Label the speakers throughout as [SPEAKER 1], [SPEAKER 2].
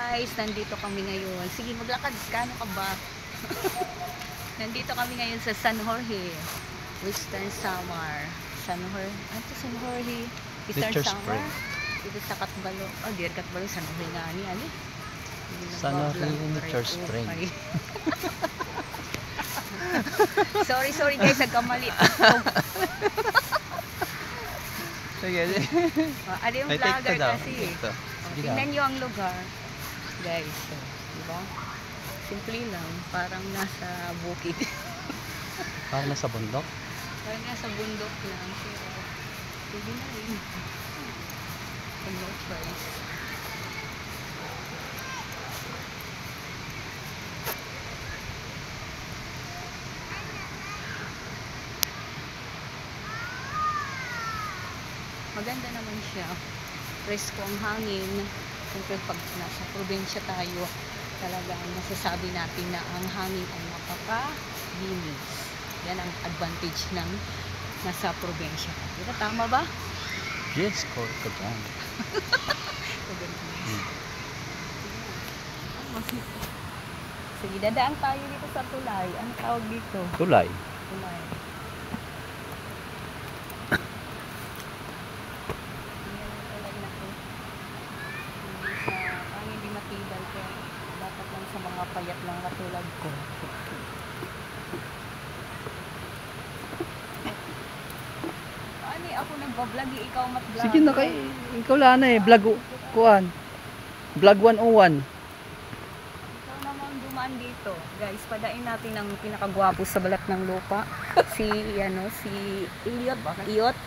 [SPEAKER 1] guys, nandito kami ngayon. Sige, maglakad. Kano ka ba? Nandito kami ngayon sa San Jorge, Western Samar. San Jorge. San Jorge, Western Samar. Dito sa Katbalo. Oh, dear Katbalo, San Jorge nga niya.
[SPEAKER 2] San Jorge Nature Spring.
[SPEAKER 1] Sorry guys, nagkamali.
[SPEAKER 2] Sige.
[SPEAKER 1] Ano yung vlogger kasi. Tingnan nyo ang lugar. Guys, diba? Simple lang, parang nasa bukid.
[SPEAKER 2] Parang nasa bundok?
[SPEAKER 1] Parang nasa bundok lang. Pero, pwede na rin. No choice. Maganda naman siya. Presko ang hangin. Siyempre pag nasa probinsya tayo, talagang masasabi natin na ang hangin ay napakalinis. Yan ang advantage ng nasa probinsya. Diba? Tama ba?
[SPEAKER 2] Yes, correct.
[SPEAKER 1] Sige, dadaan tayo dito sa tulay. Ano tawag dito?
[SPEAKER 2] Tulay.
[SPEAKER 1] Tulay. Hindi matibay ko. Dapat lang sa mga payat lang katulad ko. Ani ako nagba-vlog, ikaw mat-vlog.
[SPEAKER 2] Sige na kay ikaw lang na vlog kuan. Vlog 101.
[SPEAKER 1] Ikaw naman dumaan dito. Guys, padain natin ang pinakagwapo sa balat ng lupa. Si Iyot.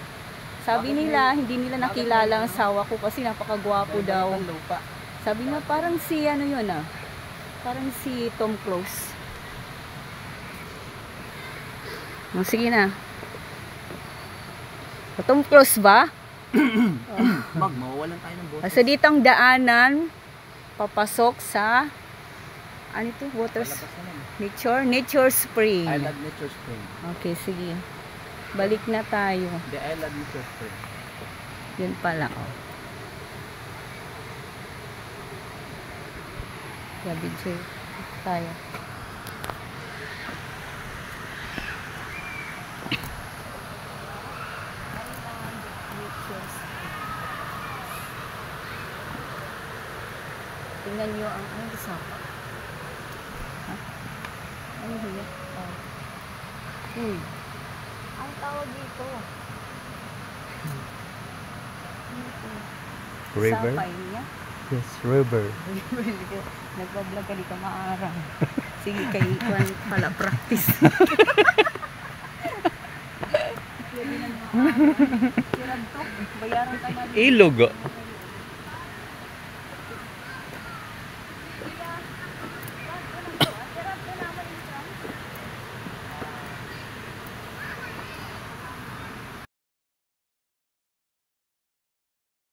[SPEAKER 1] Sabi nila, hindi nila nakilala ang asawa ko kasi napakagwapo daw. Sabi nga parang si parang si Tom Cruise. Sige na. Tom Cruise ba?
[SPEAKER 2] Mawawalan tayo ng bote.
[SPEAKER 1] So dito ang daanan papasok sa ano ito? Nature Spring.
[SPEAKER 2] I love Nature Spring.
[SPEAKER 1] Okay, sige. Balik na tayo.
[SPEAKER 2] The I love Nature Spring.
[SPEAKER 1] Yun pala, oh. Gabi tayo. Tingnan nyo ang ano sa ha? Ano yun? Oh. Ang tawag dito.
[SPEAKER 2] River?
[SPEAKER 1] Sapay niya?
[SPEAKER 2] Yes, river.
[SPEAKER 1] Nagbablog ka dito maarang. Sige kay Juan pala practice. Bayaran ka na.
[SPEAKER 2] Ilog.